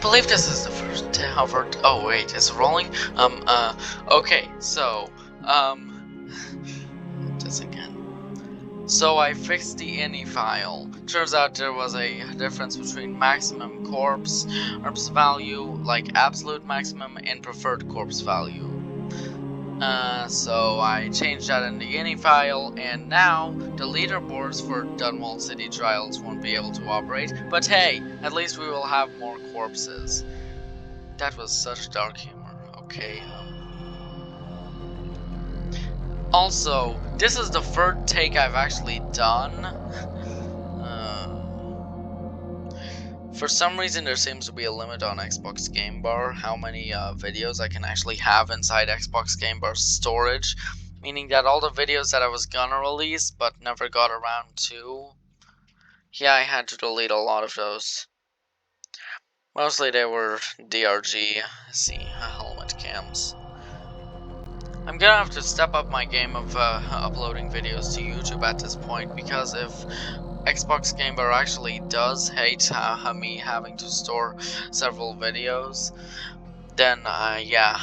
believe this is the first hover. Oh wait, it's rolling. Okay, so this again. So I fixed the ini file. Turns out there was a difference between maximum corpse value, like absolute maximum, and preferred corpse value. So I changed that in the ini file, and now the leaderboards for Dunwall City Trials won't be able to operate. But hey, at least we will have more corpses. That was such dark humor. Okay. Also, this is the third take I've actually done. For some reason, there seems to be a limit on Xbox Game Bar, how many videos I can actually have inside Xbox Game Bar storage. Meaning that all the videos that I was gonna release, but never got around to, yeah, I had to delete a lot of those. Mostly they were DRG, helmet cams. I'm gonna have to step up my game of uploading videos to YouTube at this point, because if Xbox Game Bar actually does hate me having to store several videos, then yeah.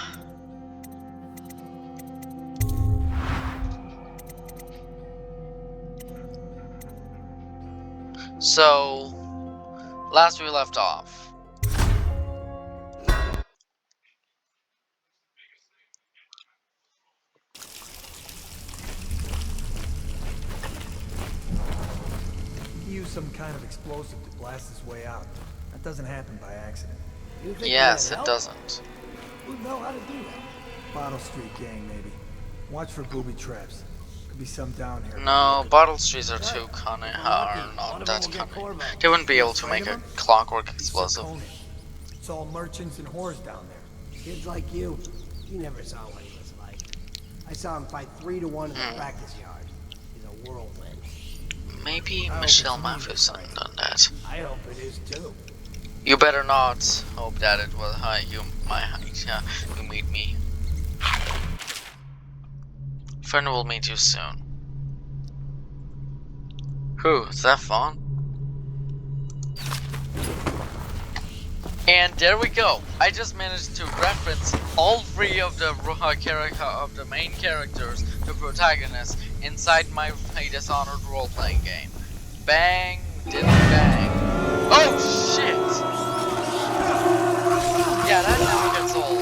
So, last we left off. Use some kind of explosive to blast his way out. That doesn't happen by accident. Yes, it doesn't. Who'd know how to do that? Bottle Street gang, maybe. Watch for booby traps. Could be some down here. No, Bottle Streets are too cunning, or not that cunning. They wouldn't be able to make a clockwork explosive. It's all merchants and whores down there. Kids like you never saw what he was like. I saw him fight 3 to 1 in the practice yard. He's a whirlwind. Maybe Michelle Matthews done that. I hope it is too. You better not hope that it was you meet me. Friend will meet you soon. Who? Is that Fawn? And there we go. I just managed to reference all 3 of the main characters, the protagonists, inside my Dishonored role-playing game. Bang, didn't bang. Oh shit! Yeah, that never gets old.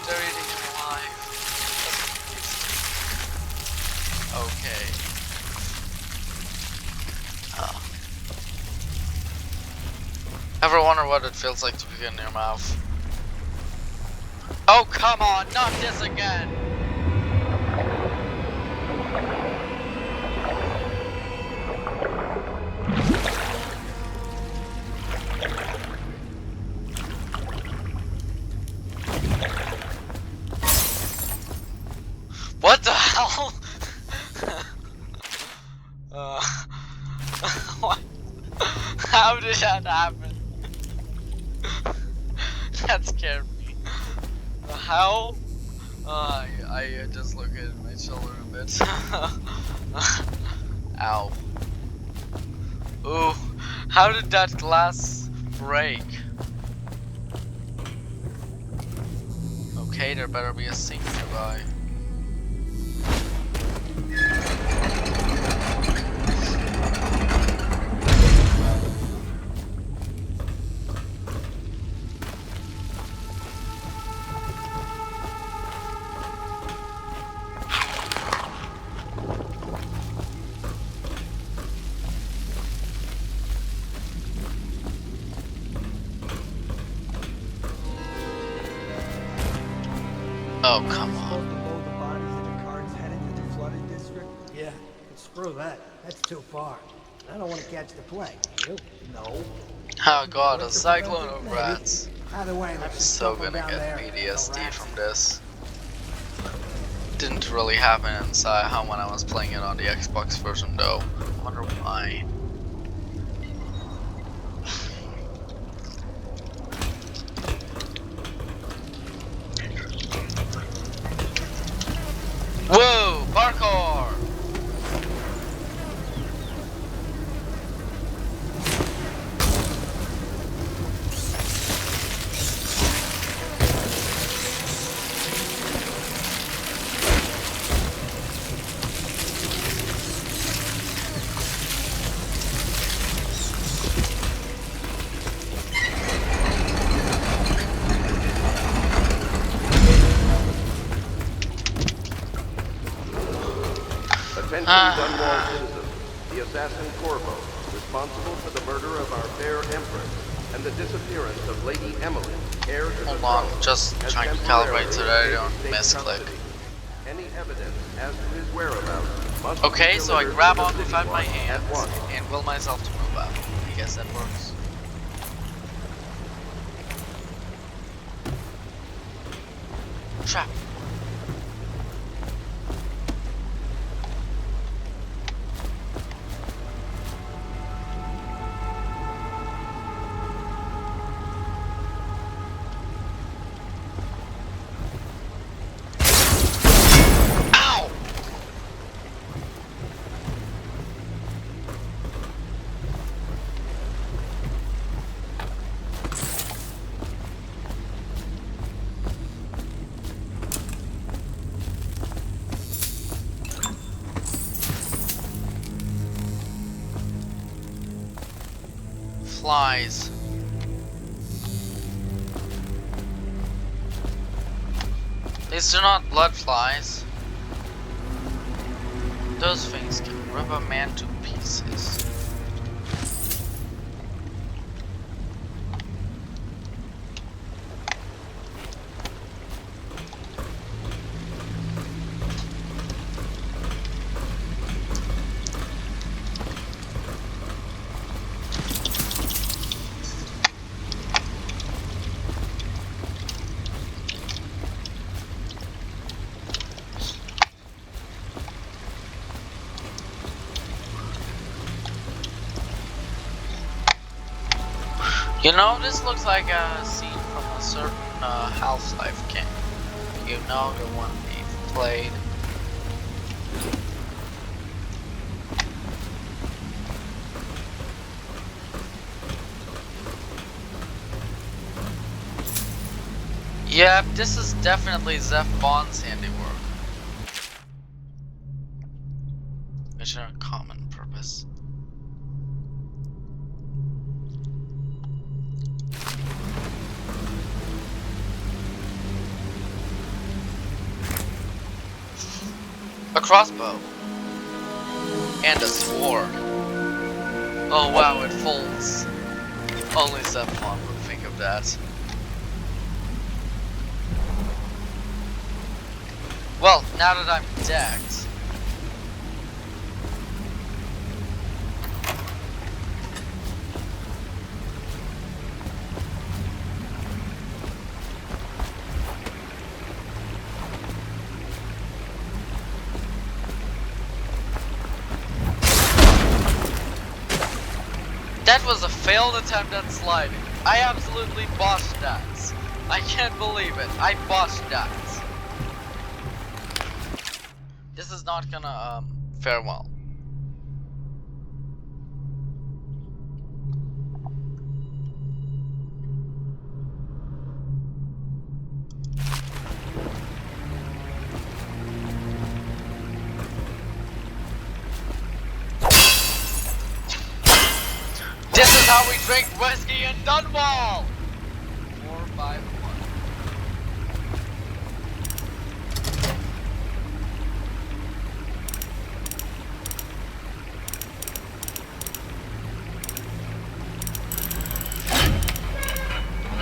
They're eating me alive. Okay. Ever wonder what it feels like to be in your mouth? Oh, come on, not this again! What the hell? What? How did that happen? That scared me. How? I just look at my shoulder a bit. Ow. Ooh, how did that glass break? Okay, there better be a sink nearby. Oh, come on. Yeah, screw that. That's too far. I don't want to catch the plague. You? No. Oh god, a cyclone of rats. Either way, I'm so gonna get PTSD from this. Didn't really happen inside when I was playing it on the Xbox version though. I wonder why. Whoa! Parkour! Attention Dunwall citizens, the assassin Corvo, responsible for the murder of our fair empress and the disappearance of Lady Emily, heir to the Hold on, throne, just has trying to temporarily calibrate so that I escaped don't state misclick. custody. Any evidence as to his whereabouts must Okay, be so I delivered grab to the onto city find my watch at hands once. and will myself to move out. I guess that works. Trap. Ow! Flies. These are not blood flies. Those things can rip a man to pieces. You know, this looks like a scene from a certain Half-Life game. You know, the one we've played. Yep, this is definitely Zeph Bond's handiwork. Mission of common purpose. A crossbow. And a sword. Oh wow, it folds. Only Zephon would think of that. Well, now that I'm decked. That was a failed attempt at sliding. I absolutely botched that. I can't believe it. I botched that. This is not gonna fare well. This is how we drink whiskey in Dunwall! 4-5-1.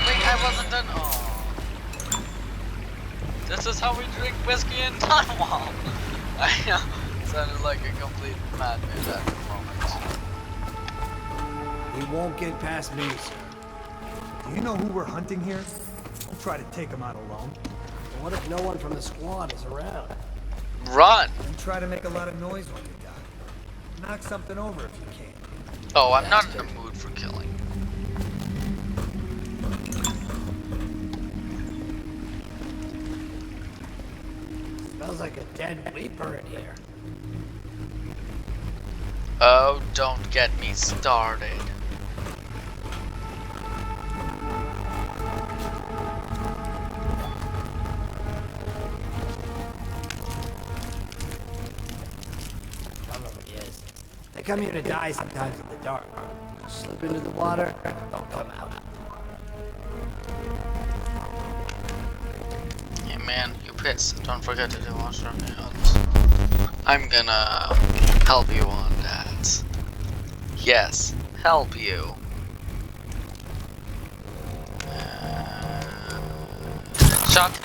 Wait, I wasn't done. Oh. This is how we drink whiskey in Dunwall! I sounded like a complete madman at the moment. He won't get past me, sir. Do you know who we're hunting here? Don't try to take him out alone. But what if no one from the squad is around? Run! And try to make a lot of noise when you die. Knock something over if you can. Oh, I'm not in the mood for killing. Smells like a dead Reaper in here. Oh, don't get me started. I don't know what he is. They come here to die sometimes in the dark. Slip into the water, don't come out. Hey man, you piss. Don't forget to do wash on your hands. I'm gonna help you on that. Yes, help you. Shot.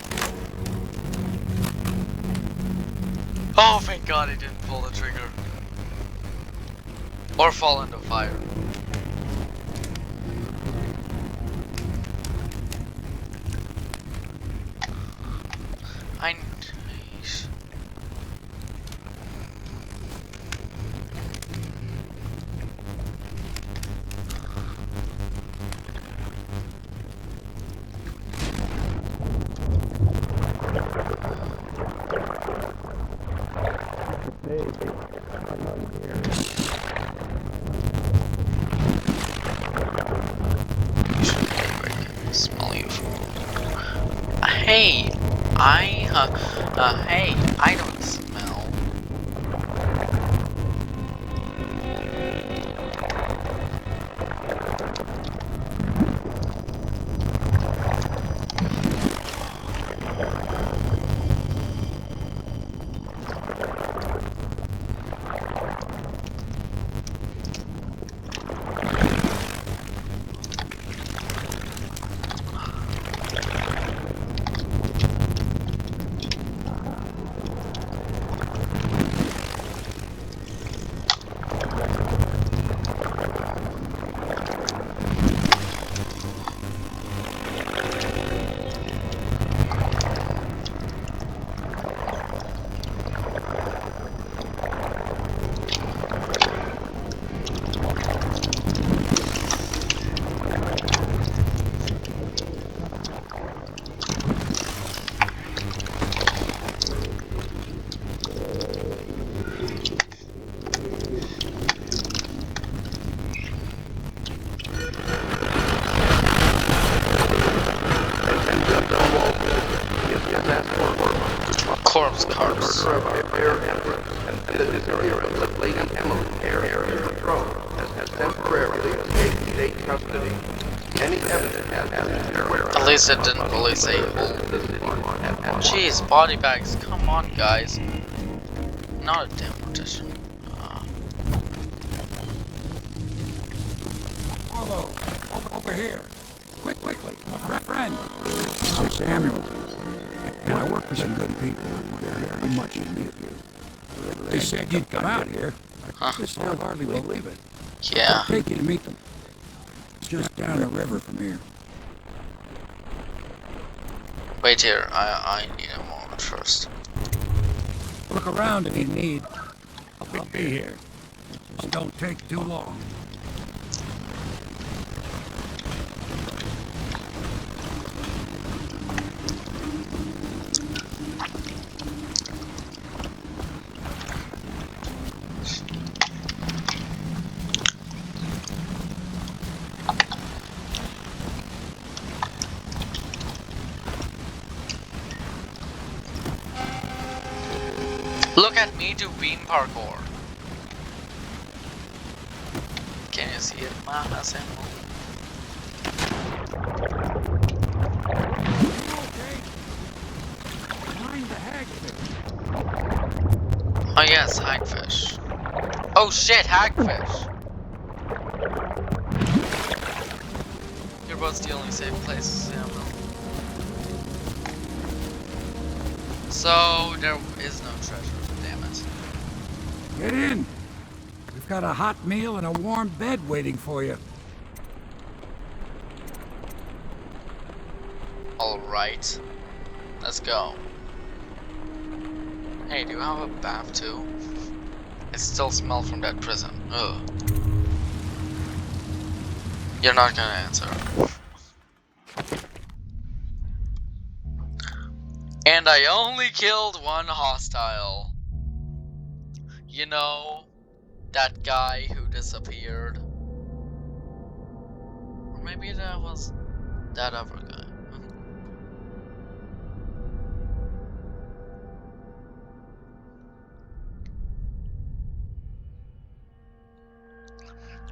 Oh, thank God he didn't pull the trigger. Or fall into fire. I... Smell you. Hey, hey, I don't smell. Corpse cars. And the disappearance of Lady Emily, heir to the throne, has temporarily escaped state custody. Any evidence has At least it didn't release a whole. Jeez, body bags. Come on, guys. Not a damn mortician. Hello, over here. Quickly, my friend. I'm Samuel. And I work for some good people. They're very much in need of you. They said you'd come out here. I just still hardly believe it. Yeah. I'll take you to meet them. It's just down the river from here. Wait here. I need a moment first. Look around if you need. I'll be here. Just don't take too long. Look at me do beam parkour. Can you see it, Mahasan? Oh yes, hagfish. Oh shit, hagfish! Your boat's the only safe place, yeah, well. So, there is no treasure, damn it. Get in. We've got a hot meal and a warm bed waiting for you. Alright. Let's go. Hey, do you have a bath too? I still smell from that prison. Ugh. You're not gonna answer. And I only killed one hostile. You know, that guy who disappeared. Or maybe that was that other guy.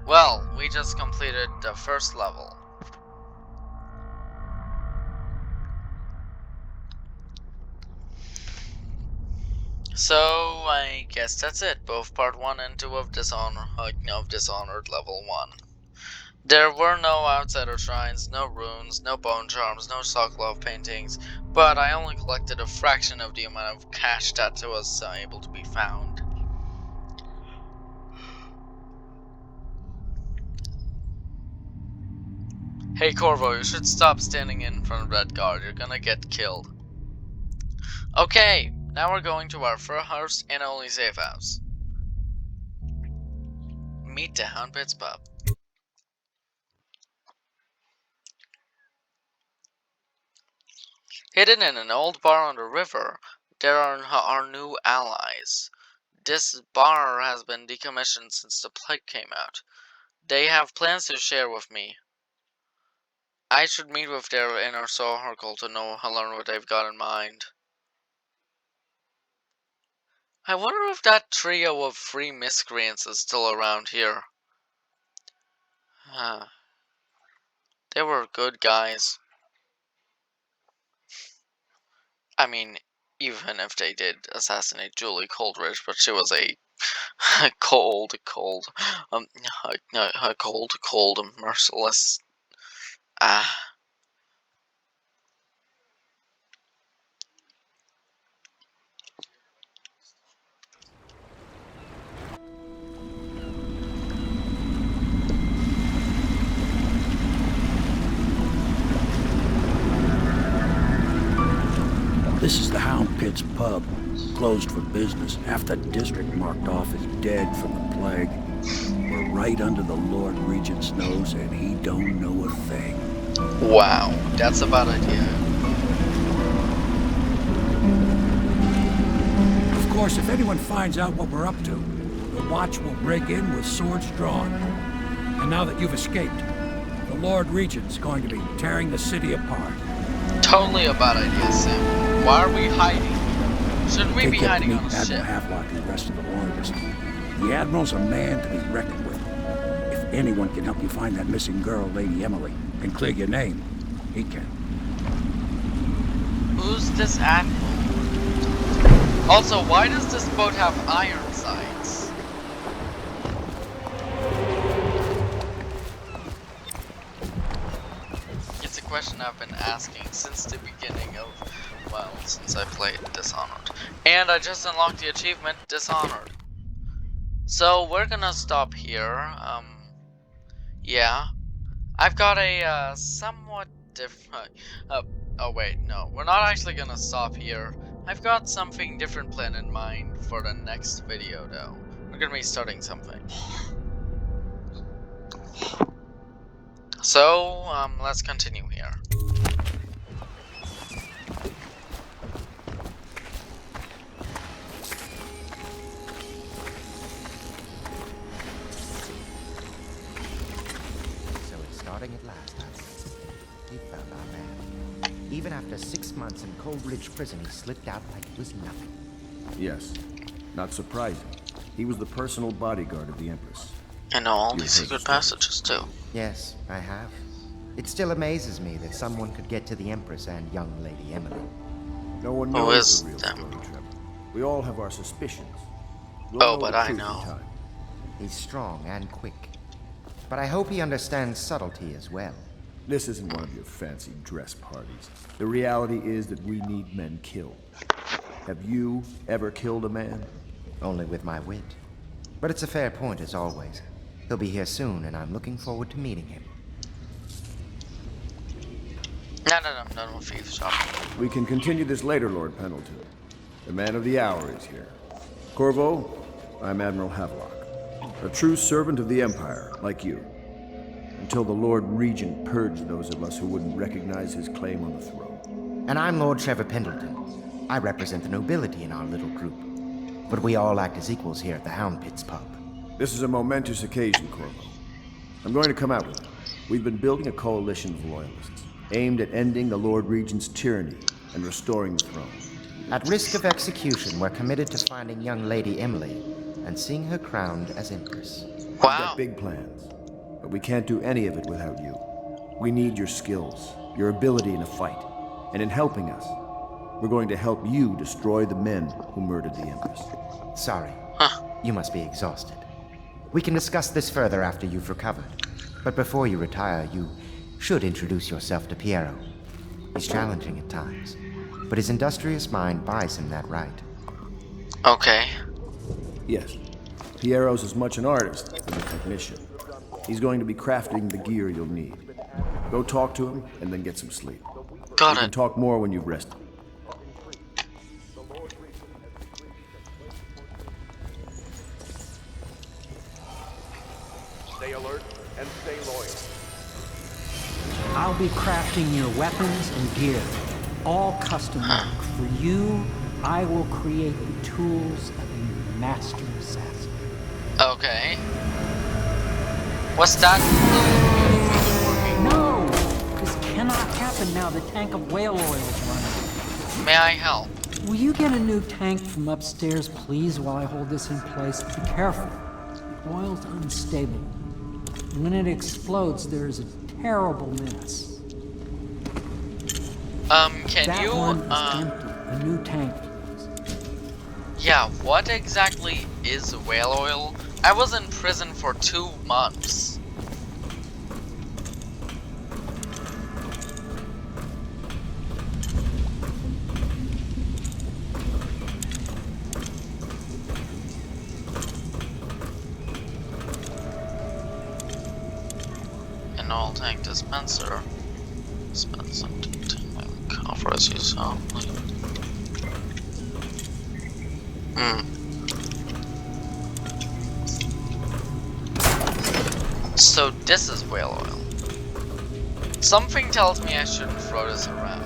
Well, we just completed the first level. So I guess that's it. Both part 1 and 2 of Dishonored level 1. There were no outsider shrines, no runes, no bone charms, no Sokolov paintings, but I only collected a fraction of the amount of cash that was able to be found. Hey Corvo, you should stop standing in front of that guard, you're gonna get killed. Okay, now we're going to our first and only safe house. Meet the Hound Pits pub. Hidden in an old bar on the river, there are our new allies. This bar has been decommissioned since the plague came out. They have plans to share with me. I should meet with their inner circle to learn what they've got in mind. I wonder if that trio of 3 miscreants is still around here. They were good guys. I mean, even if they did assassinate Julie Coldridge, but she was a cold, merciless. This is the Hound Pits pub, closed for business. Half the district marked off as dead from the plague. We're right under the Lord Regent's nose, and he don't know a thing. Wow, that's a bad idea. Of course, if anyone finds out what we're up to, the watch will break in with swords drawn. And now that you've escaped, the Lord Regent's going to be tearing the city apart. Totally a bad idea, Sam. Why are we hiding? Shouldn't we be hiding on a ship? Admiral Havelock and the rest of the Loyalists. The Admiral's a man to be reckoned with. If anyone can help you find that missing girl, Lady Emily, and clear your name, he can. Who's this Admiral? Also, why does this boat have iron sights? It's a question I've been asking since the beginning of, well, since I played Dishonored. And I just unlocked the achievement, Dishonored. So, we're gonna stop here, yeah. I've got a, somewhat different, oh wait, no, we're not actually gonna stop here. I've got something different planned in mind for the next video, though. We're gonna be starting something. So, let's continue here. So it's starting at last, huh? We found our man. Even after 6 months in Coldridge prison, he slipped out like it was nothing. Yes. Not surprising. He was the personal bodyguard of the Empress. I know all these secret passages, too. Yes, I have. It still amazes me that someone could get to the Empress and young Lady Emily. No one Who knows is the real them? story, Trevor. We all have our suspicions. Oh, but I know. He's strong and quick. But I hope he understands subtlety as well. This isn't one of your fancy dress parties. The reality is that we need men killed. Have you ever killed a man? Only with my wit. But it's a fair point as always. He'll be here soon, and I'm looking forward to meeting him. No, I'm done with eavesdropping. We can continue this later, Lord Pendleton. The man of the hour is here. Corvo, I'm Admiral Havelock. A true servant of the Empire, like you. Until the Lord Regent purged those of us who wouldn't recognize his claim on the throne. And I'm Lord Trevor Pendleton. I represent the nobility in our little group. But we all act as equals here at the Hound Pits pub. This is a momentous occasion, Corvo. I'm going to come out with it. We've been building a coalition of loyalists, aimed at ending the Lord Regent's tyranny and restoring the throne. At risk of execution, we're committed to finding young Lady Emily and seeing her crowned as Empress. We've Wow. got big plans, but we can't do any of it without you. We need your skills, your ability in a fight, and in helping us. We're going to help you destroy the men who murdered the Empress. Sorry. Huh. You must be exhausted. We can discuss this further after you've recovered. But before you retire, you should introduce yourself to Piero. He's challenging at times, but his industrious mind buys him that right. Okay. Yes. Piero's as much an artist as a technician. He's going to be crafting the gear you'll need. Go talk to him, and then get some sleep. Got We can it. talk more when you've rested. Stay alert and stay loyal. I'll be crafting your weapons and gear, all custom work. For you, I will create the tools of a master assassin. Okay. What's that? No! This cannot happen now. The tank of whale oil is running. May I help? Will you get a new tank from upstairs, please, while I hold this in place? Be careful. The oil's unstable. When it explodes, there's a terrible mess. Can That you, one is empty. A new tank, please. yeah, what exactly is whale oil? I was in prison for 2 months. An oil tank dispenser. Dispenser covers you softly. So this is whale oil. Something tells me I shouldn't throw this around.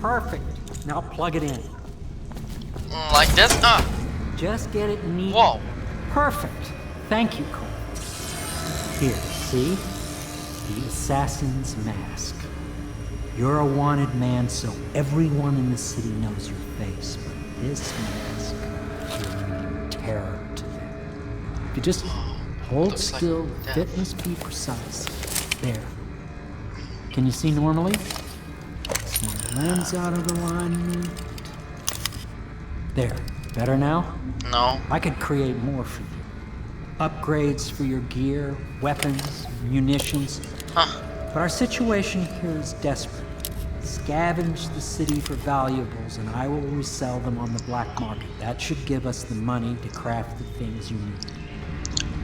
Perfect. Now plug it in. Like this? Just get it neat. Whoa. Perfect. Thank you, Cole. Here, see? The assassin's mask. You're a wanted man, so everyone in the city knows your face. But this mask will mean terror to them. If you just hold Looks like still, death. fit must be precise. There. Can you see normally? Send the lens out of alignment. There. Better now? No. I could create more for you. Upgrades for your gear, weapons, munitions. Huh. But our situation here is desperate. Scavenge the city for valuables and I will resell them on the black market. That should give us the money to craft the things you need.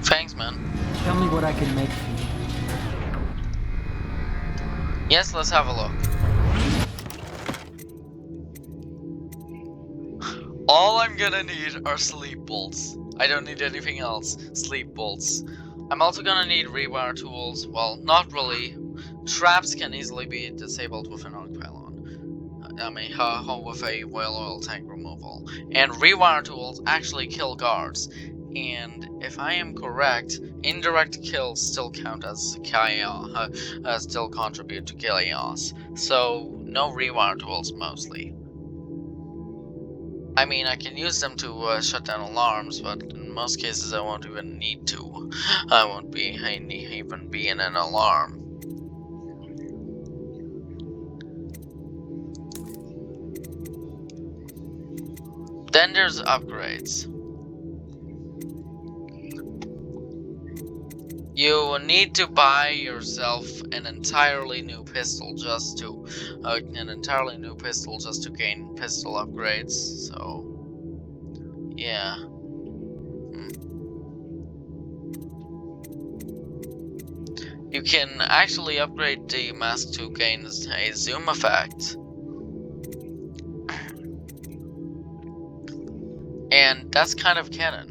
Thanks, man. Tell me what I can make for you. Yes, let's have a look. All I'm gonna need are sleep bolts. I don't need anything else. Sleep bolts. I'm also gonna need rewire tools. Well, not really. Traps can easily be disabled with an arc pylon. I mean, with a whale oil tank removal. And rewire tools actually kill guards. And if I am correct, indirect kills still count as chaos, still contribute to chaos. So, no rewire tools mostly. I mean, I can use them to shut down alarms, but in most cases I won't even need to. I won't be even be in an alarm. Then there's upgrades. You need to buy yourself an entirely new pistol just to gain pistol upgrades. So, yeah. You can actually upgrade the mask to gain a zoom effect. And that's kind of canon.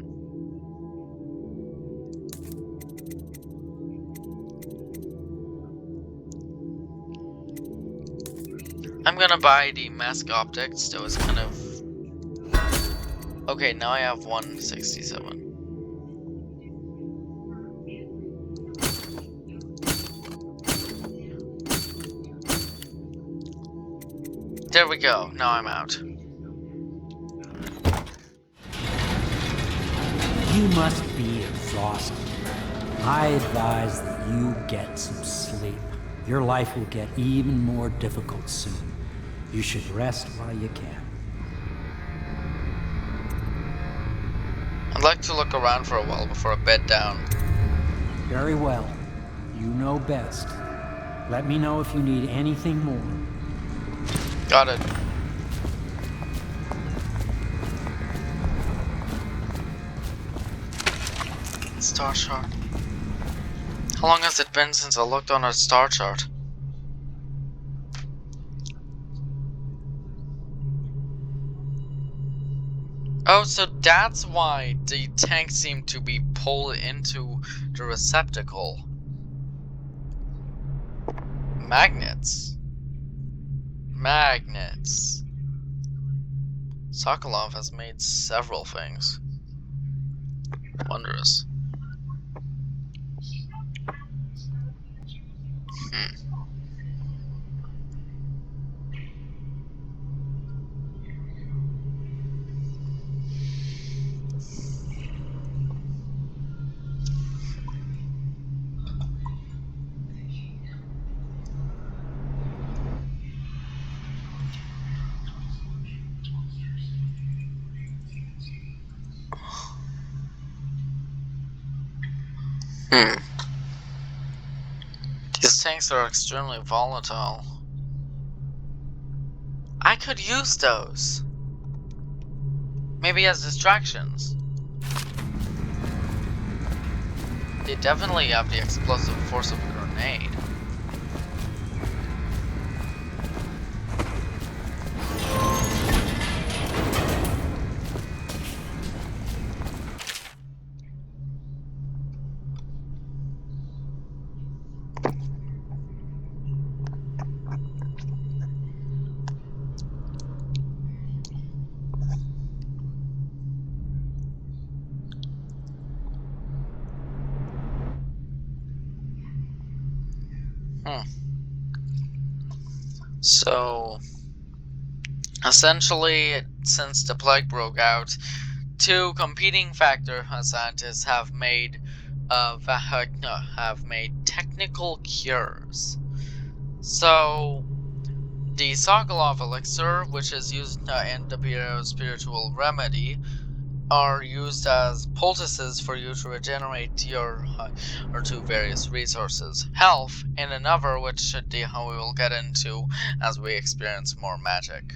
I'm gonna buy the mask optics, so it's kind of... Okay, now I have 167. There we go, now I'm out. You must be exhausted. I advise that you get some sleep. Your life will get even more difficult soon. You should rest while you can. I'd like to look around for a while before I bed down. Very well. You know best. Let me know if you need anything more. Got it. Star chart. How long has it been since I looked on a star chart? Oh, so that's why the tank seemed to be pulled into the receptacle. Magnets. Magnets. Sokolov has made several things. Wondrous. These tanks are extremely volatile. I could use those. Maybe as distractions. They definitely have the explosive force of a grenade. So, essentially, since the plague broke out, two competing factor scientists have made technical cures. So, the Sokolov elixir, which is used in the Piero's spiritual remedy, are used as poultices for you to regenerate your or two various resources. Health, and another which we will get into as we experience more magic.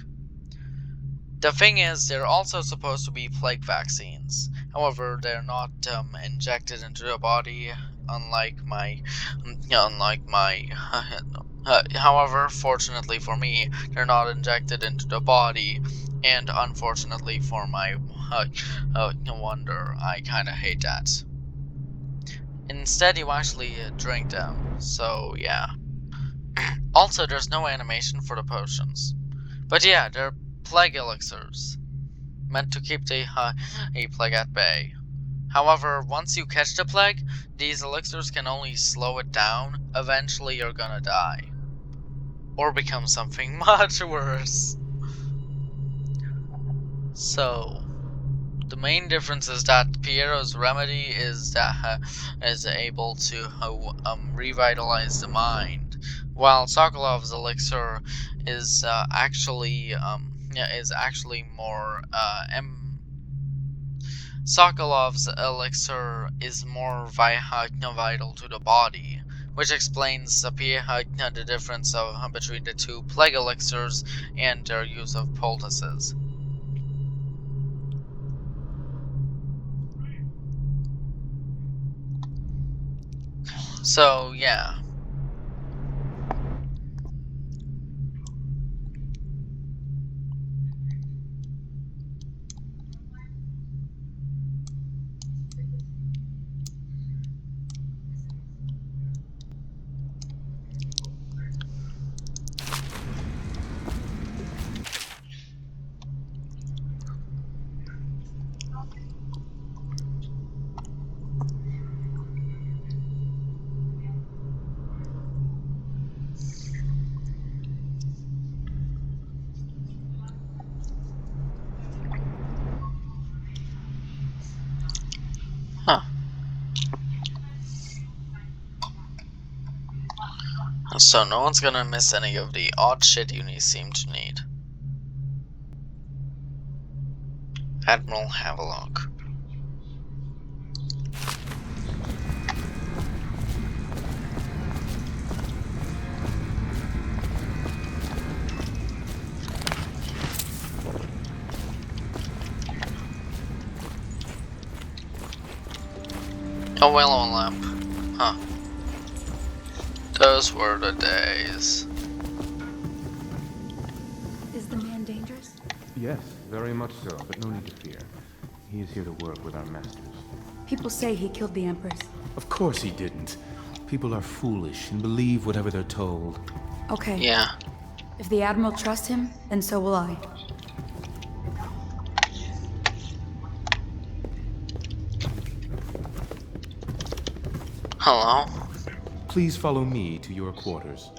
The thing is, they're also supposed to be plague vaccines. However, they're not injected into the body, unlike my however, fortunately for me, they're not injected into the body, and unfortunately for my wonder, I kinda hate that. Instead, you actually drink them, so yeah. Also, there's no animation for the potions. But yeah, they're plague elixirs, meant to keep the plague at bay. However, once you catch the plague, these elixirs can only slow it down. Eventually, you're gonna die. Or become something much worse. So, the main difference is that Piero's remedy is able to revitalize the mind, while Sokolov's elixir is actually more Sokolov's elixir is more vital to the body, which explains the difference between the two plague elixirs and their use of poultices. So, yeah. So no one's gonna miss any of the odd shit you seem to need. Admiral Havelock. A willow lamp. Huh. Those were the days. Is the man dangerous? Yes, very much so, but no need to fear. He is here to work with our masters. People say he killed the Empress. Of course he didn't. People are foolish and believe whatever they're told. Okay. Yeah. If the Admiral trusts him, then so will I. Hello? Please follow me to your quarters.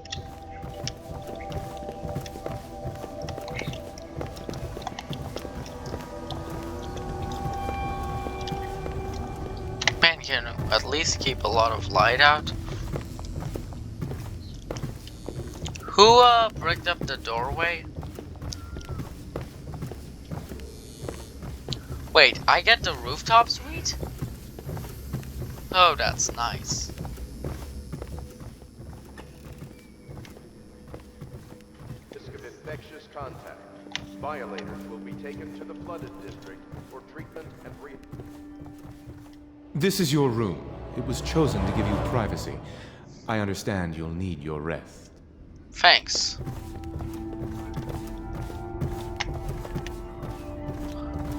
Man, can you at least keep a lot of light out? Who, bricked up the doorway? Wait, I get the rooftop suite? Oh, that's nice. Risk of infectious contact. Violators will be taken to the flooded district for treatment and This is your room. It was chosen to give you privacy. I understand you'll need your rest. Thanks.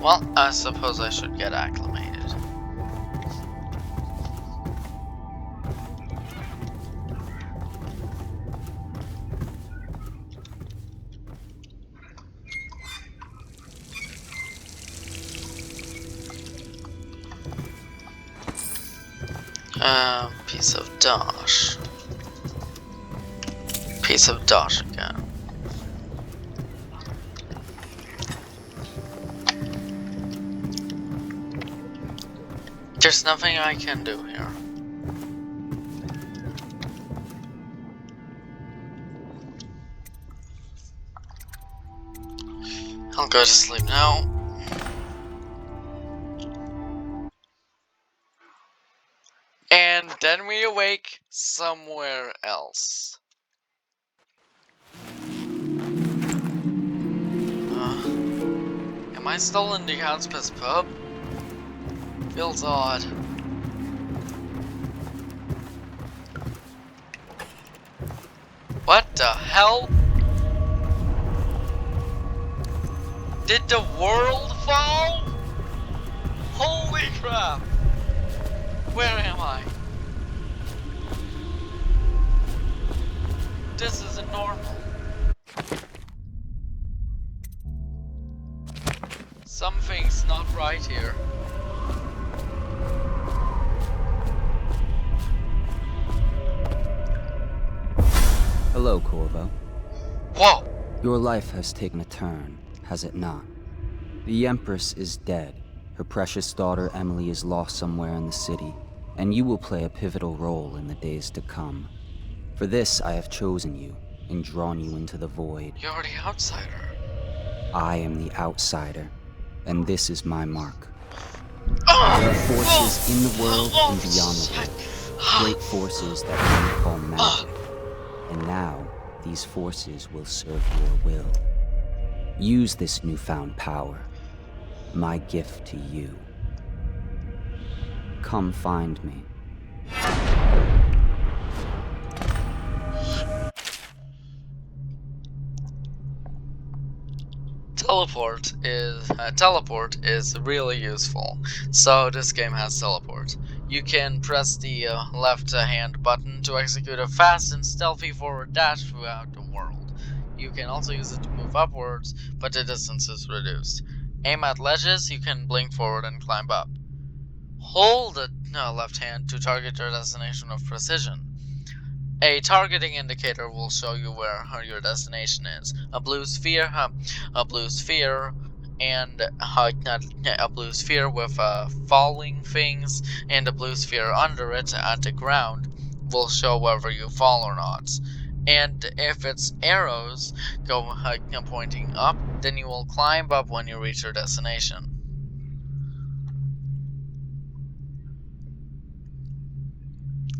Well, I suppose I should get acclimated. Piece of dosh. Piece of dosh again. There's nothing I can do here. I'll go to sleep now. And then we awake somewhere else. Am I still in the Houndspace pub? Feels odd. What the hell? Did the world fall? Holy crap! Where am I? This isn't normal. Something's not right here. Hello, Corvo. Whoa! Your life has taken a turn, has it not? The Empress is dead. Her precious daughter Emily is lost somewhere in the city, and you will play a pivotal role in the days to come. For this, I have chosen you and drawn you into the void. You're the outsider. I am the outsider, and this is my mark. There are forces in the world and beyond the world. Great forces that men call magic. And now, these forces will serve your will. Use this newfound power. My gift to you. Come find me. Teleport is really useful. So this game has teleport. You can press the left hand button to execute a fast and stealthy forward dash throughout the world. You can also use it to move upwards, but the distance is reduced. Aim at ledges, you can blink forward and climb up. Hold the left hand to target your destination with precision. A targeting indicator will show you where your destination is. A blue sphere, and a blue sphere with falling things, and a blue sphere under it at the ground will show whether you fall or not. And if its arrows go pointing up, then you will climb up when you reach your destination.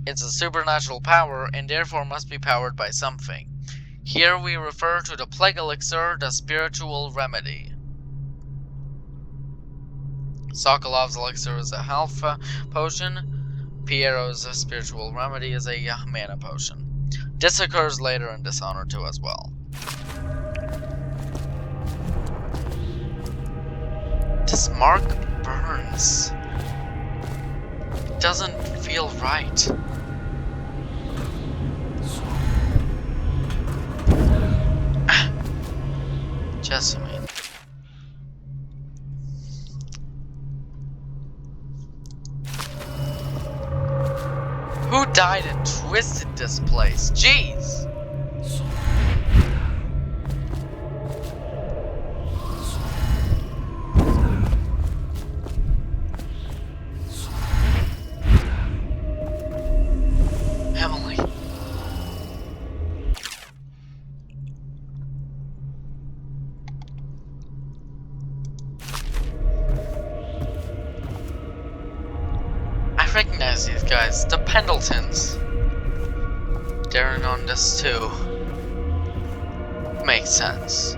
It's a supernatural power and therefore must be powered by something. Here we refer to the Plague Elixir, the spiritual remedy. Sokolov's elixir is a health potion. Piero's spiritual remedy is a mana potion. This occurs later in Dishonored 2 as well. This mark burns. It doesn't feel right. Jessamine. Who died and twisted this place? Jeez! Emily. I recognize these guys, the Pendletons. They're in on this too. Makes sense.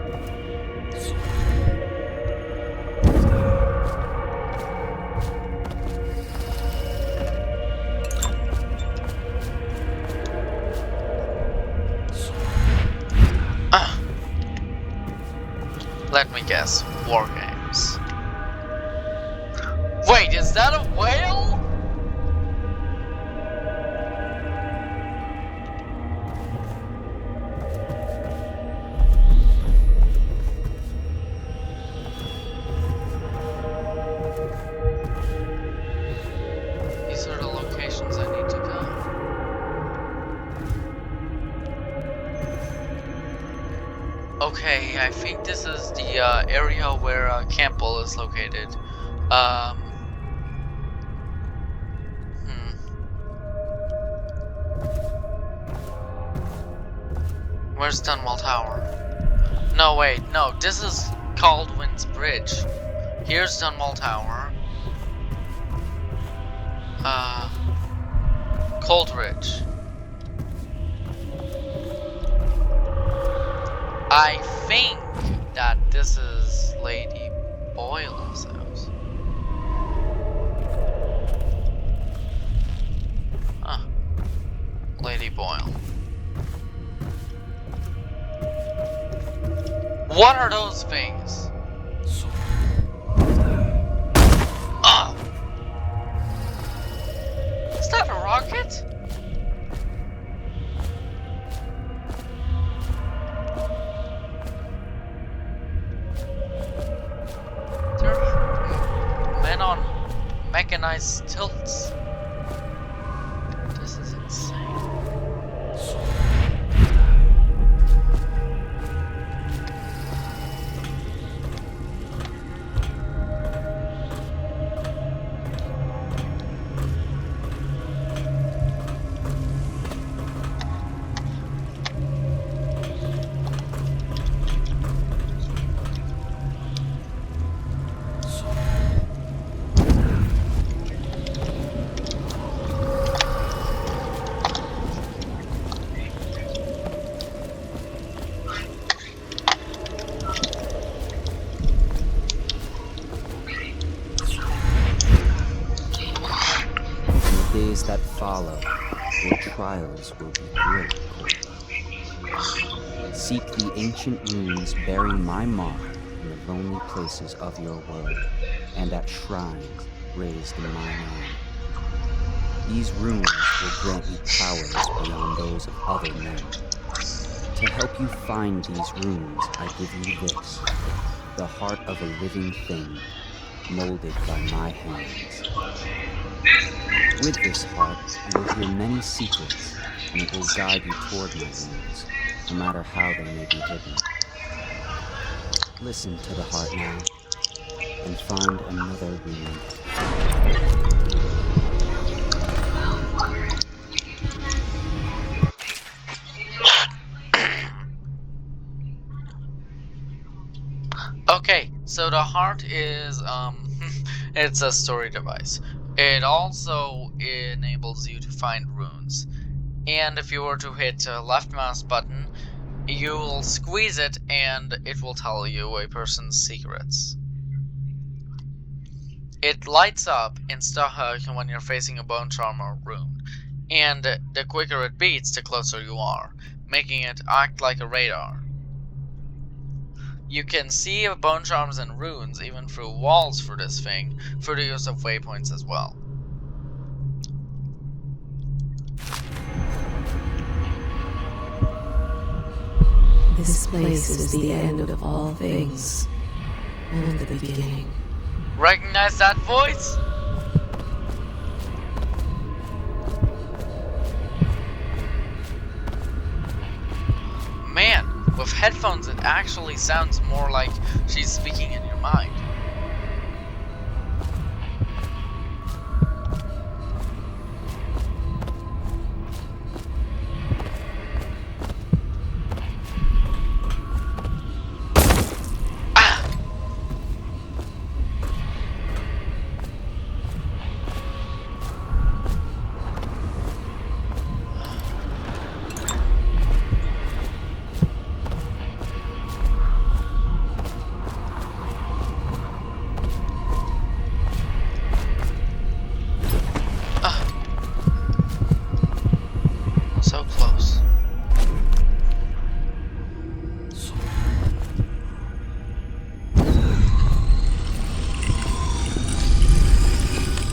Let me guess, war games. Wait, is that a whale? These are the locations I need to go. Okay, I think this is the area where Campbell is located. Where's Dunwall Tower? No, wait, no, this is Caldwin's Bridge. Here's Dunwall Tower. Coldridge. I think that this is Lady Boyle's house. Huh. Lady Boyle. What are those things? Oh! Is that a rocket? Men on mechanized stilts. This is insane. That follow, your trials will be great. Seek the ancient runes bearing my mark in the lonely places of your world, and at shrines raised in my name. These runes will grant you powers beyond those of other men. To help you find these runes, I give you this, the heart of a living thing, molded by my hands. With this heart, you will hear many secrets, and it will guide you toward my runes, no matter how they may be hidden. Listen to the heart now, and find another rune. Okay, so the heart is it's a story device. It also enables you to find runes. And if you were to hit left mouse button, you'll squeeze it and it will tell you a person's secrets. It lights up when you're facing a bone charm or rune, and the quicker it beats, the closer you are, making it act like a radar. You can see bone charms and runes even through walls for this thing, for the use of waypoints as well. This place is the end of all things, and the beginning. Recognize that voice? Man, with headphones it actually sounds more like she's speaking in your mind. So close.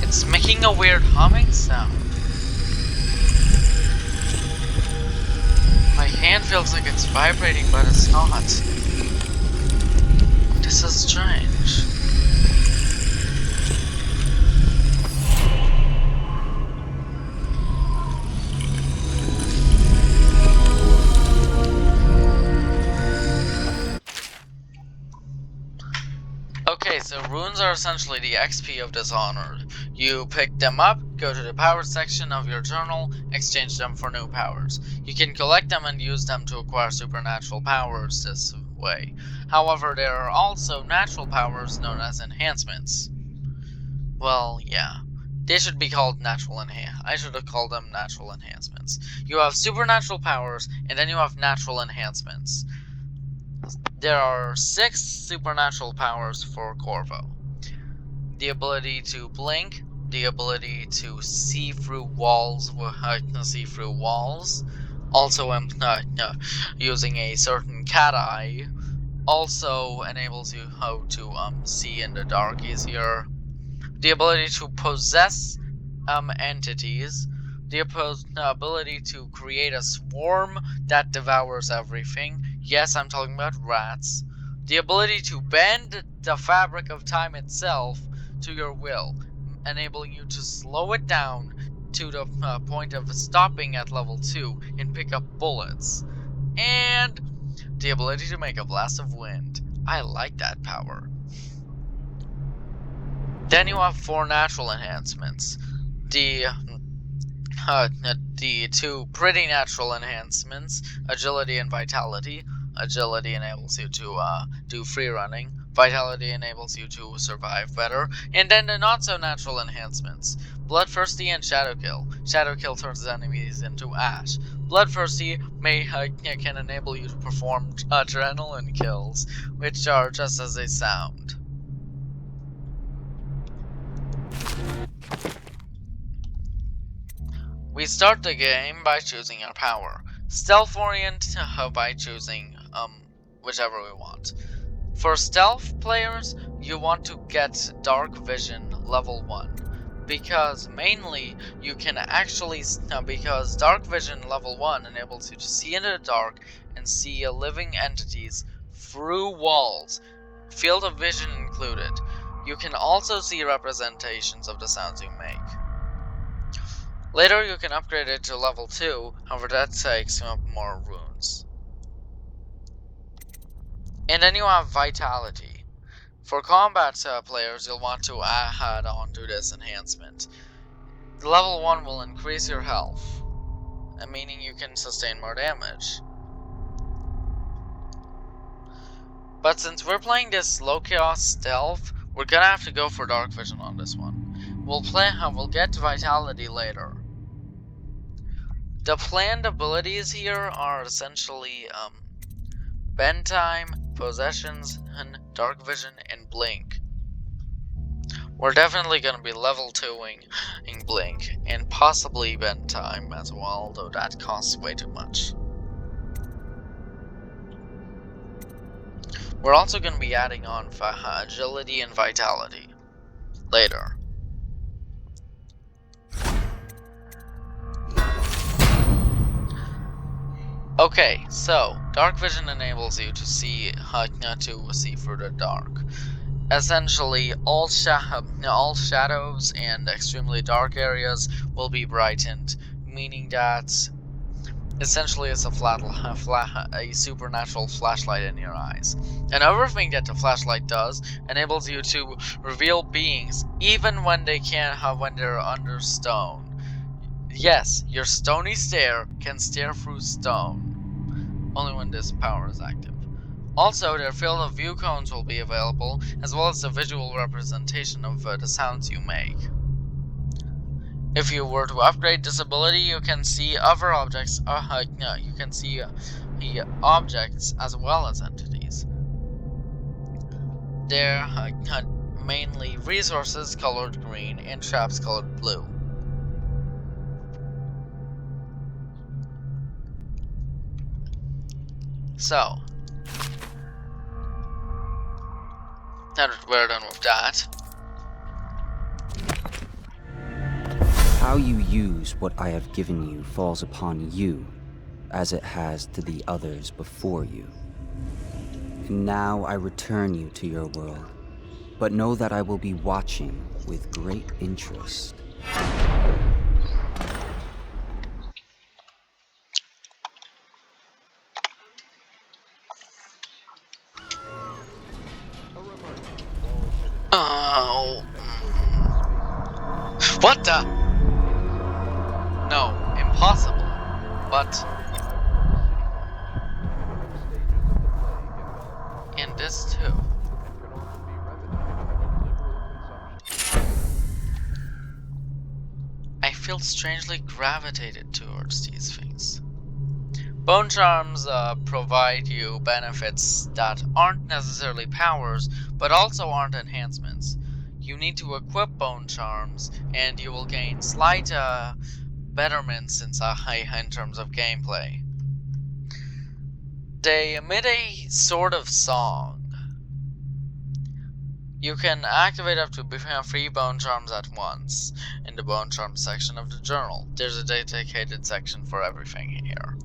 It's making a weird humming sound. My hand feels like it's vibrating, but it's not. This is strange. Okay, so runes are essentially the XP of Dishonored. You pick them up, go to the power section of your journal, exchange them for new powers. You can collect them and use them to acquire supernatural powers this way. However, there are also natural powers known as enhancements. Well, yeah. They should be called I should have called them natural enhancements. You have supernatural powers, and then you have natural enhancements. There are 6 supernatural powers for Corvo. The ability to blink, the ability to see through walls, also using a certain cat eye, also enables you how to see in the dark easier. The ability to possess entities, the ability to create a swarm that devours everything. Yes, I'm talking about rats. The ability to bend the fabric of time itself to your will, enabling you to slow it down to the point of stopping at level 2 and pick up bullets. And the ability to make a blast of wind. I like that power. Then you have 4 natural enhancements. The 2 pretty natural enhancements, agility and vitality. Agility enables you to do free running. Vitality enables you to survive better. And then the not so natural enhancements. Bloodthirsty and Shadowkill. Shadowkill turns enemies into ash. Bloodthirsty can enable you to perform adrenaline kills, which are just as they sound. We start the game by choosing our power. Stealth Orient by choosing whichever we want. For stealth players, you want to get Dark Vision level 1. Because mainly you can actually because Dark Vision level 1 enables you to see into the dark and see living entities through walls, field of vision included. You can also see representations of the sounds you make. Later you can upgrade it to level 2, however that takes up more runes. And then you have Vitality. For combat players, you'll want to add on to this enhancement. The level 1 will increase your health, meaning you can sustain more damage. But since we're playing this low chaos stealth, we're gonna have to go for dark vision on this one. We'll get to vitality later. The planned abilities here are essentially bend time, possessions, and dark vision, and blink. We're definitely gonna be level 2ing in blink, and possibly bend time as well, though that costs way too much. We're also gonna be adding on agility and vitality later. Okay, so dark vision enables you to see through the dark. Essentially, all shadows and extremely dark areas will be brightened, meaning that essentially it's a supernatural flashlight in your eyes. Another thing that the flashlight does enables you to reveal beings even when when they're under stone. Yes, your stony stare can stare through stone, only when this power is active. Also, their field of view cones will be available, as well as the visual representation of the sounds you make. If you were to upgrade this ability, you can see other objects. You can see objects as well as entities. They're mainly resources colored green and traps colored blue. So, now that we're done with that, how you use what I have given you falls upon you, as it has to the others before you. And now I return you to your world, but know that I will be watching with great interest. oh, what the? No, impossible. But in this too. I feel strangely gravitated towards these things. Bone charms provide you benefits that aren't necessarily powers, but also aren't enhancements. You need to equip bone charms, and you will gain slight betterments in terms of gameplay. They emit a sort of song. You can activate up to 3 bone charms at once in the bone charm section of the journal. There's a dedicated section for everything here.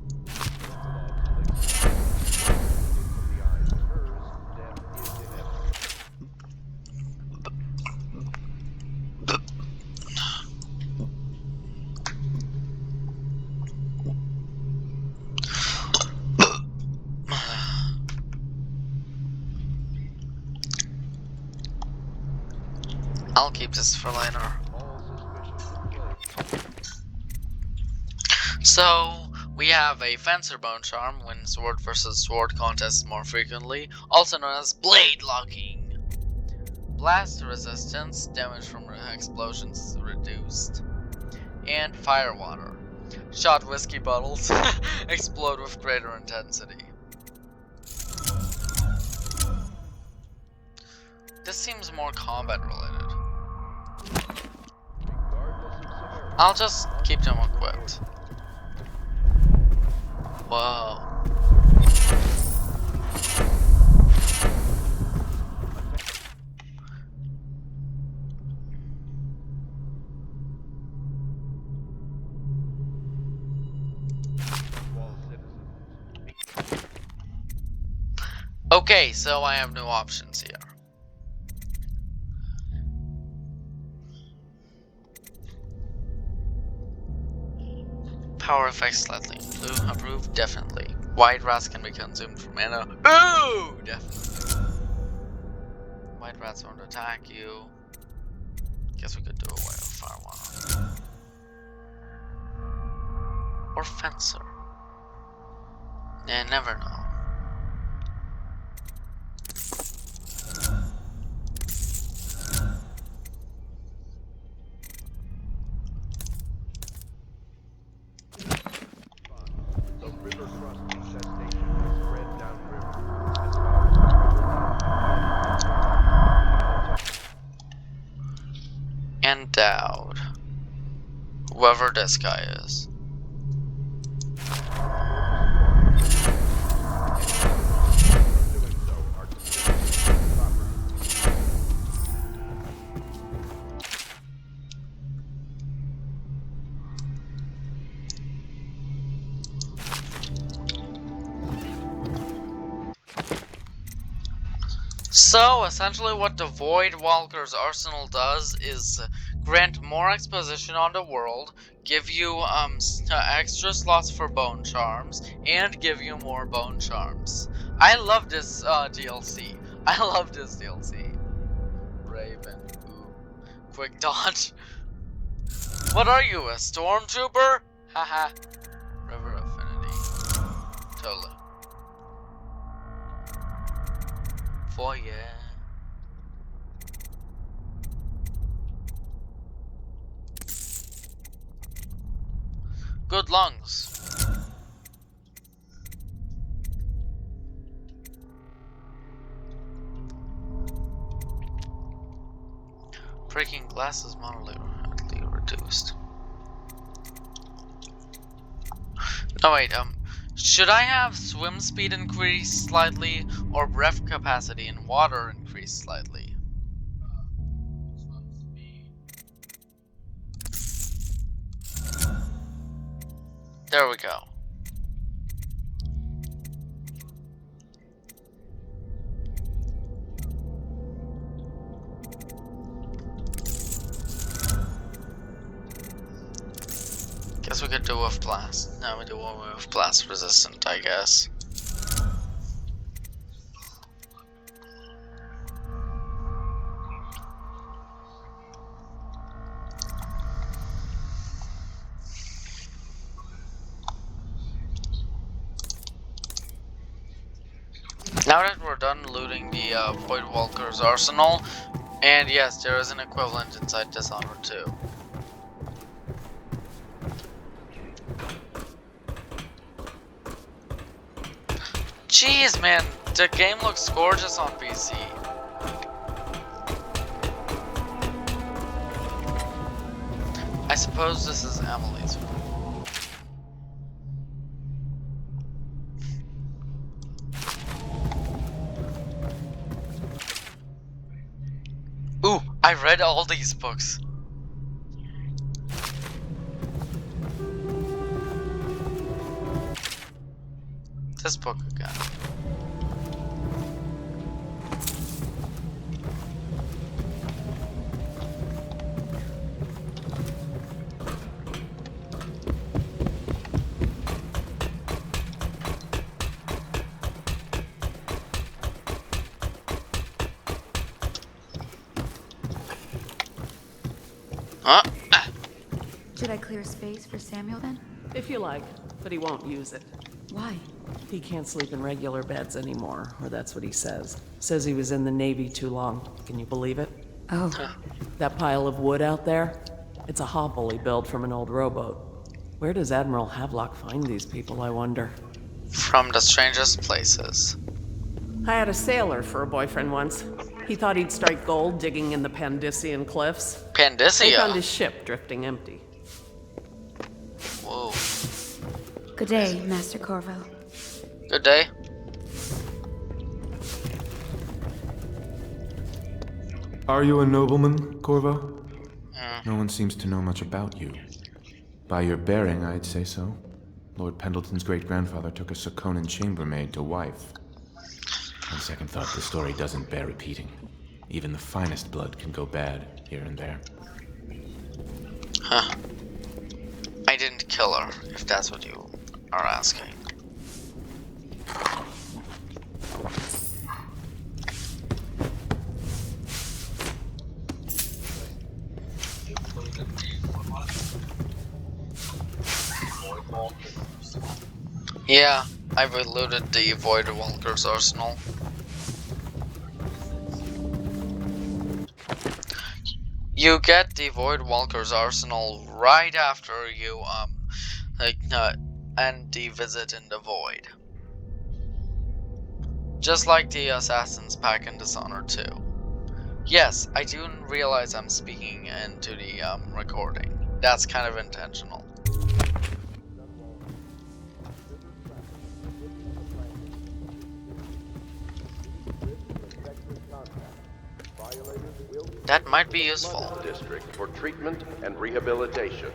I'll keep this for later. So, we have a Fencer Bone Charm, win sword versus sword contests more frequently, also known as Blade Locking. Blast resistance, damage from explosions is reduced. And Fire Water. Shot whiskey bottles explode with greater intensity. This seems more combat related. I'll just keep them equipped. Whoa. Okay, so I have no options here. Power effects slightly improved, definitely. White rats can be consumed for mana. Ooh, definitely. White rats won't attack you. Guess we could do away with Fire Water. Or Fencer. Yeah, never know. Dowd. Whoever this guy is. So, essentially what the Void Walker's arsenal does is grant more exposition on the world, give you extra slots for bone charms, and give you more bone charms. I love this DLC. I love this DLC. Raven. Ooh. Quick dodge. What are you, a stormtrooper? Haha. River Affinity. Totally. For yeah. Good lungs. Breaking glass is moderately reduced. No wait, should I have swim speed increased slightly or breath capacity in water increased slightly? There we go. Guess we could do with blast. No, we do one with blast resistant, I guess. Now that we're done looting the Void Walker's arsenal, and yes, there is an equivalent inside Dishonored 2. Jeez, man, the game looks gorgeous on PC. I suppose this is Emily's room. Ooh, I read all these books. This book again. Should I clear space for Samuel then? If you like, but he won't use it. Why? He can't sleep in regular beds anymore, or that's what he says. Says he was in the Navy too long. Can you believe it? Oh. That pile of wood out there? It's a hovel he built from an old rowboat. Where does Admiral Havelock find these people, I wonder? From the strangest places. I had a sailor for a boyfriend once. He thought he'd strike gold digging in the Pandician cliffs. Pandisia? They found his ship drifting empty. Whoa. Good day, Master Corvo. Good day. Are you a nobleman, Corvo? No one seems to know much about you. By your bearing, I'd say so. Lord Pendleton's great-grandfather took a Sokonan chambermaid to wife. On second thought, the story doesn't bear repeating. Even the finest blood can go bad here and there. Huh. I didn't kill her, if that's what you are asking. Yeah, I've looted the Void Walker's arsenal. You get the Void Walker's arsenal right after you end the visit in the Void. Just like the Assassin's Pack in Dishonored 2. Yes, I do realize I'm speaking into the recording. That's kind of intentional. That might be useful. District for treatment and rehabilitation.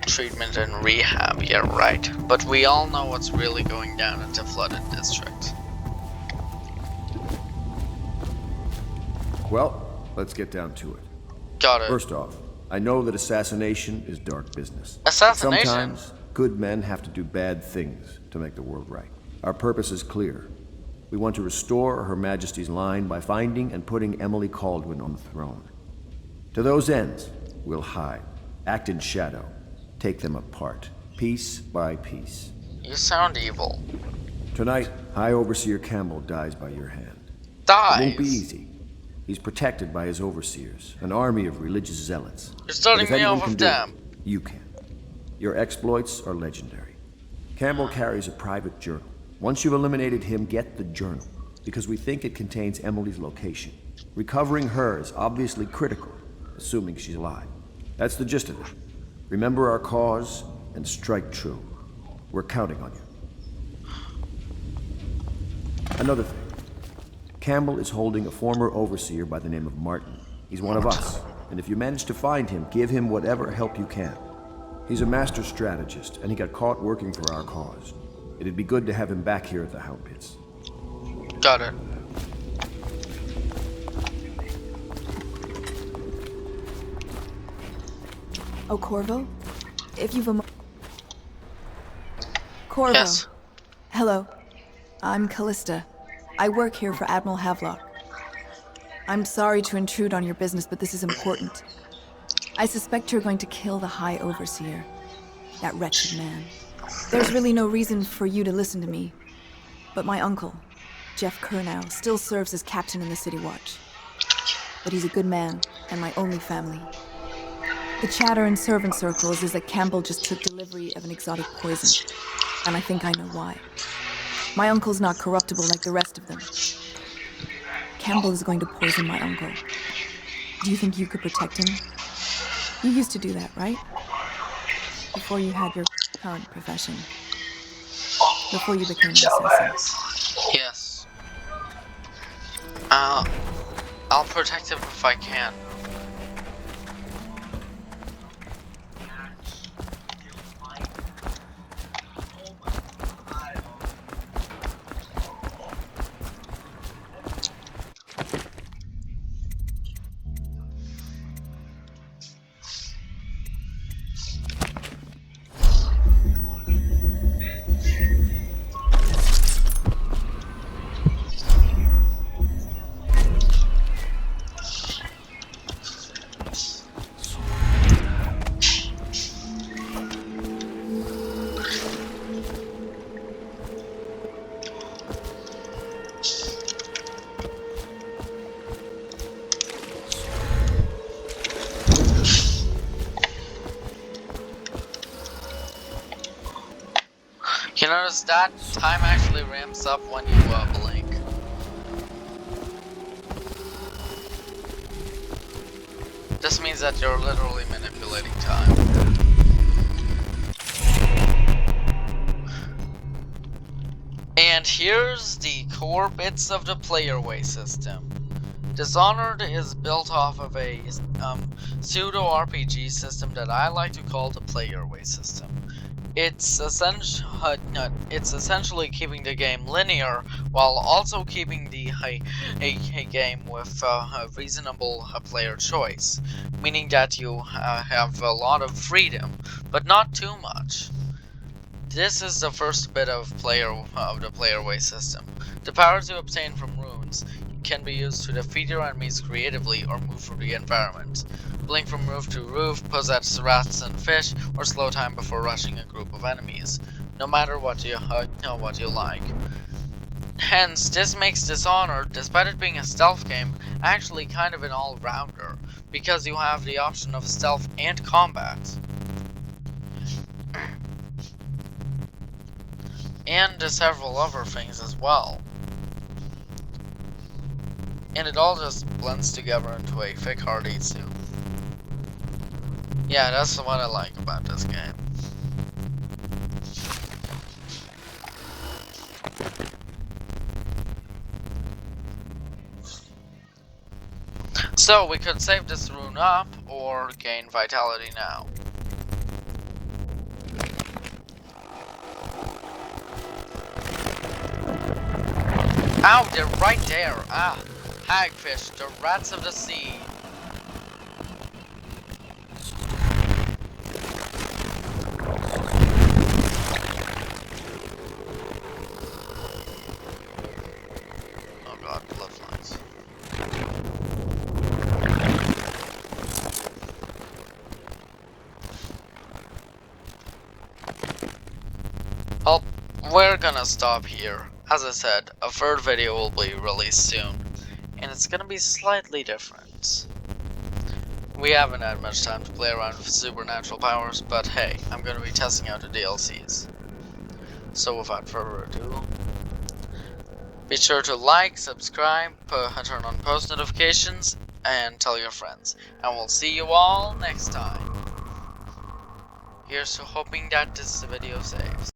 Treatment and rehab, yeah, right. But we all know what's really going down at the flooded district. Well, let's get down to it. Got it. First off, I know that assassination is dark business. Assassination? Sometimes, good men have to do bad things to make the world right. Our purpose is clear. We want to restore Her Majesty's line by finding and putting Emily Kaldwin on the throne. To those ends, we'll hide, act in shadow, take them apart, piece by piece. You sound evil. Tonight, High Overseer Campbell dies by your hand. Dies? It won't be easy. He's protected by his overseers, an army of religious zealots. You're starting me off with them. You can. Your exploits are legendary. Campbell carries a private journal. Once you've eliminated him, get the journal, because we think it contains Emily's location. Recovering her is obviously critical, assuming she's alive. That's the gist of it. Remember our cause and strike true. We're counting on you. Another thing. Campbell is holding a former overseer by the name of Martin. He's one of us, and if you manage to find him, give him whatever help you can. He's a master strategist, and he got caught working for our cause. It'd be good to have him back here at the Hound Pits. Got it. Oh, Corvo? If you've a Corvo. Yes. Hello. I'm Callista. I work here for Admiral Havelock. I'm sorry to intrude on your business, but this is important. I suspect you're going to kill the High Overseer. That wretched man. There's really no reason for you to listen to me. But my uncle, Jeff Kernow, still serves as captain in the City Watch. But he's a good man, and my only family. The chatter in servant circles is that Campbell just took delivery of an exotic poison. And I think I know why. My uncle's not corruptible like the rest of them. Campbell is going to poison my uncle. Do you think you could protect him? You used to do that, right? Before you had your current profession. Before you became an assassin. Yes. I'll protect him if I can. You notice that time actually ramps up when you blink. This means that you're literally manipulating time. And here's the core bits of the playerway system. Dishonored is built off of a pseudo RPG system that I like to call the playerway system. It's essentially keeping the game linear while also keeping the game with a reasonable player choice, meaning that you have a lot of freedom, but not too much. This is the first bit of the playerway system. The power to obtain from runes can be used to defeat your enemies creatively or move through the environment. Blink from roof to roof, possess rats and fish, or slow time before rushing a group of enemies. No matter what you like. Hence, this makes Dishonored, despite it being a stealth game, actually kind of an all-rounder, because you have the option of stealth and combat. And several other things as well. And it all just blends together into a thick, hearty soup. Yeah, that's what I like about this game. So we could save this rune up or gain vitality now. Ow, they're right there. Ah, hagfish, the rats of the sea. Oh god, bloodflies. Well, we're gonna stop here. As I said, a third video will be released soon, and it's gonna be slightly different. We haven't had much time to play around with supernatural powers, but hey, I'm gonna be testing out the DLCs. So without further ado, be sure to like, subscribe, turn on post notifications, and tell your friends. And we'll see you all next time. Here's to hoping that this video saves.